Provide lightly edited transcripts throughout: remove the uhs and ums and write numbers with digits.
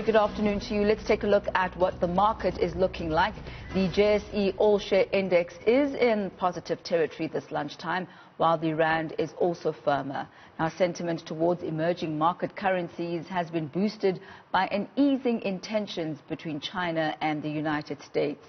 very good afternoon to you. Let's take a look at what the market is looking like. The JSE All Share Index is in positive territory this lunchtime, while the rand is also firmer. Now, sentiment towards emerging market currencies has been boosted by an easing in tensions between China and the United States.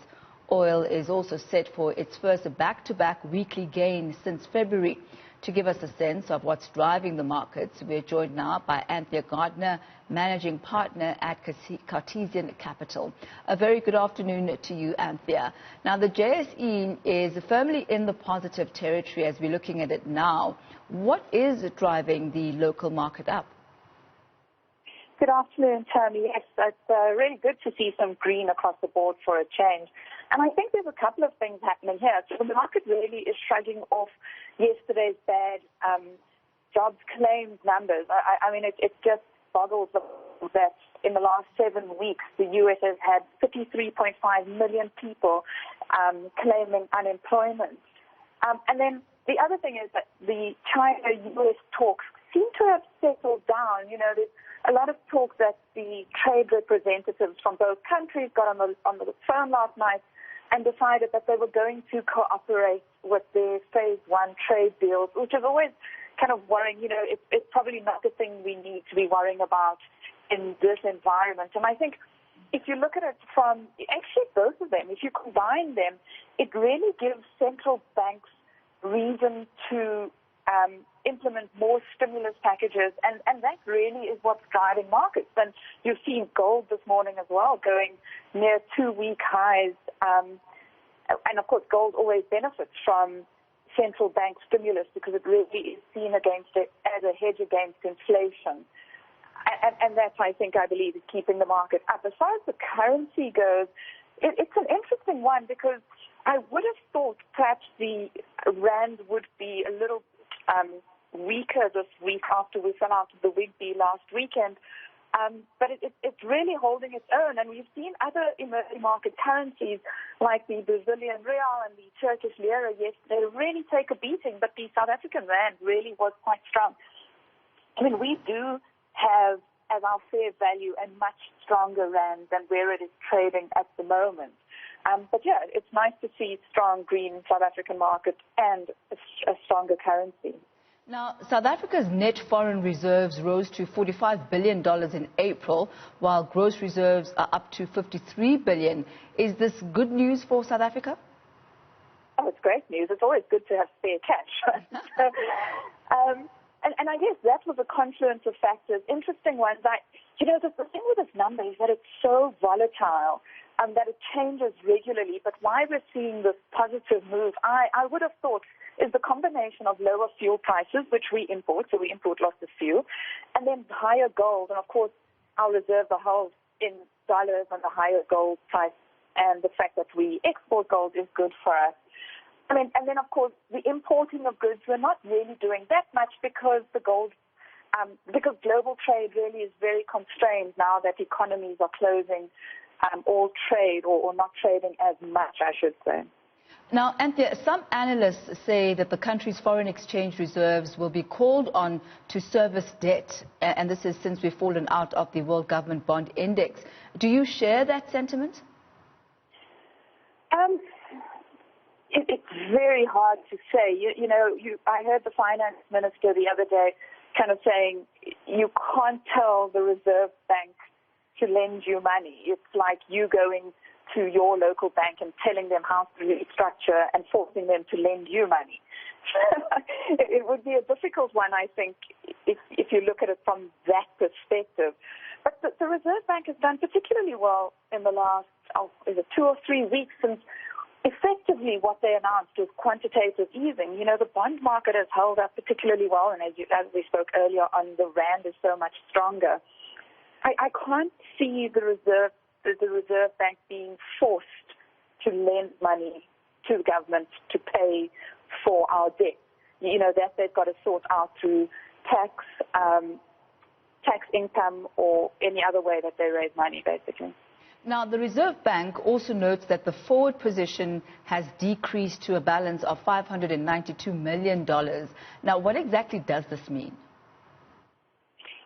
Oil is also set for its first back-to-back weekly gain since February. To give us a sense of what's driving the markets, we're joined now by Anthea Gardner, Managing Partner at Cartesian Capital. A very good afternoon to you, Anthea. Now, the JSE is firmly in the positive territory as we're looking at it now. What is driving the local market up? Good afternoon, Tammy. Yes, it's really good to see some green across the board for a change. And I think there's a couple of things happening here. So the market really is shrugging off yesterday's bad jobs claims numbers. I mean, it just boggles that in the last 7 weeks, the U.S. has had 53.5 million people claiming unemployment. And then the other thing is that the China-U.S. talks seem to have settled down. You know, there's a lot of talk that the trade representatives from both countries got on the phone last night and decided that they were going to cooperate with their phase one trade deals, which is always kind of worrying. You know, it's probably not the thing we need to be worrying about in this environment. And I think if you look at it from actually both of them, if you combine them, it really gives central banks reason to implement more stimulus packages, and that really is what's driving markets. And you've seen gold this morning as well going near 2-week highs. And of course, gold always benefits from central bank stimulus because it really is seen against it as a hedge against inflation. And that's, I believe, is keeping the market up. As far as the currency goes, it's an interesting one because I would have thought perhaps the rand would be a little weaker this week after we fell out of the WIGB last weekend. But it's really holding its own. And we've seen other emerging market currencies like the Brazilian real and the Turkish lira yesterday really take a beating, but the South African rand really was quite strong. I mean, we do have as our fair value a much stronger rand than where it is trading at the moment. But yeah, it's nice to see strong green South African market and a stronger currency. Now, South Africa's net foreign reserves rose to $45 billion in April, while gross reserves are up to $53 billion. Is this good news for South Africa? Oh, it's great news. It's always good to have spare cash. And I guess that was a confluence of factors. Interesting ones. The thing with this number is that it's so volatile. That it changes regularly, but why we're seeing this positive move, I would have thought, is the combination of lower fuel prices, which we import, so we import lots of fuel, and then higher gold, and of course our reserves are held in dollars and the higher gold price, and the fact that we export gold is good for us. I mean, and then of course the importing of goods, we're not really doing that much because because global trade really is very constrained now that economies are closing all trade or not trading as much, I should say. Now, Anthea, some analysts say that the country's foreign exchange reserves will be called on to service debt, and this is since we've fallen out of the World Government Bond Index. Do you share that sentiment? It's very hard to say. I heard the finance minister the other day kind of saying you can't tell the Reserve Bank to lend you money. It's like you going to your local bank and telling them how to restructure and forcing them to lend you money. It would be a difficult one, I think, if you look at it from that perspective. But the Reserve Bank has done particularly well in the last 2 or 3 weeks since effectively what they announced was quantitative easing. You know, the bond market has held up particularly well, and as we spoke earlier on, the rand is so much stronger. I can't see the Reserve Bank being forced to lend money to the government to pay for our debt. You know, that they've got to sort out through tax income or any other way that they raise money, basically. Now, the Reserve Bank also notes that the forward position has decreased to a balance of $592 million. Now, what exactly does this mean?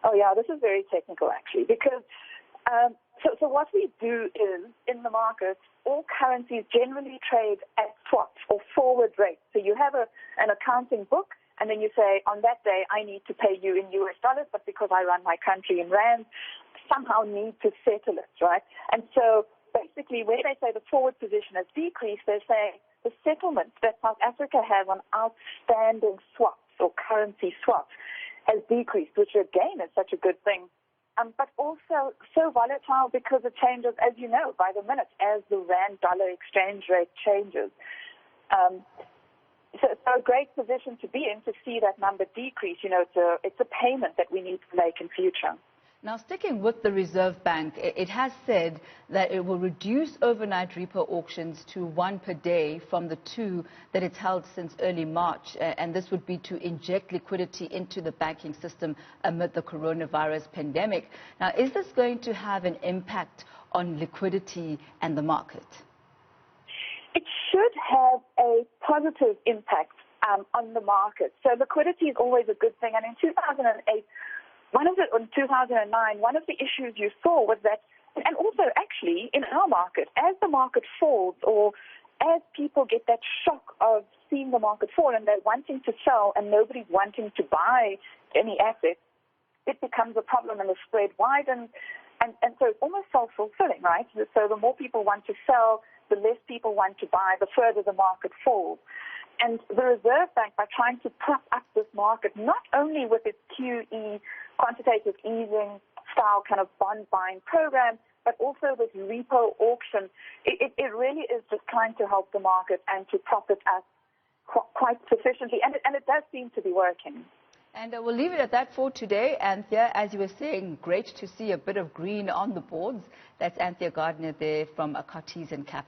Oh, yeah, this is very technical, actually, because So what we do is, in the market, all currencies generally trade at swaps or forward rates. So you have an accounting book, and then you say, on that day, I need to pay you in US dollars, but because I run my country in rands, somehow need to settle it, right? And so basically, where they say the forward position has decreased, they say the settlement that South Africa has on outstanding swaps or currency swaps has decreased, which again is such a good thing. But also so volatile because it changes, as you know, by the minute as the rand-dollar exchange rate changes. So it's a great position to be in to see that number decrease. You know, it's a payment that we need to make in future. Now, sticking with the Reserve Bank, it has said that it will reduce overnight repo auctions to 1 per day from the 2 that it's held since early March. And this would be to inject liquidity into the banking system amid the coronavirus pandemic. Now, is this going to have an impact on liquidity and the market? It should have a positive impact on the market. So liquidity is always a good thing. And in 2008, in 2009, one of the issues you saw was that, and also actually in our market, as the market falls or as people get that shock of seeing the market fall and they're wanting to sell and nobody's wanting to buy any assets, it becomes a problem and the spread widens. And so it's almost self-fulfilling, right? So the more people want to sell, the less people want to buy, the further the market falls. And the Reserve Bank, by trying to prop up this market, not only with its QE, quantitative easing style kind of bond buying program, but also this repo auction, it really is just trying to help the market and to prop it up quite sufficiently. And it does seem to be working. And we'll leave it at that for today. Anthea, as you were saying, great to see a bit of green on the boards. That's Anthea Gardner there from Cartesian Capital.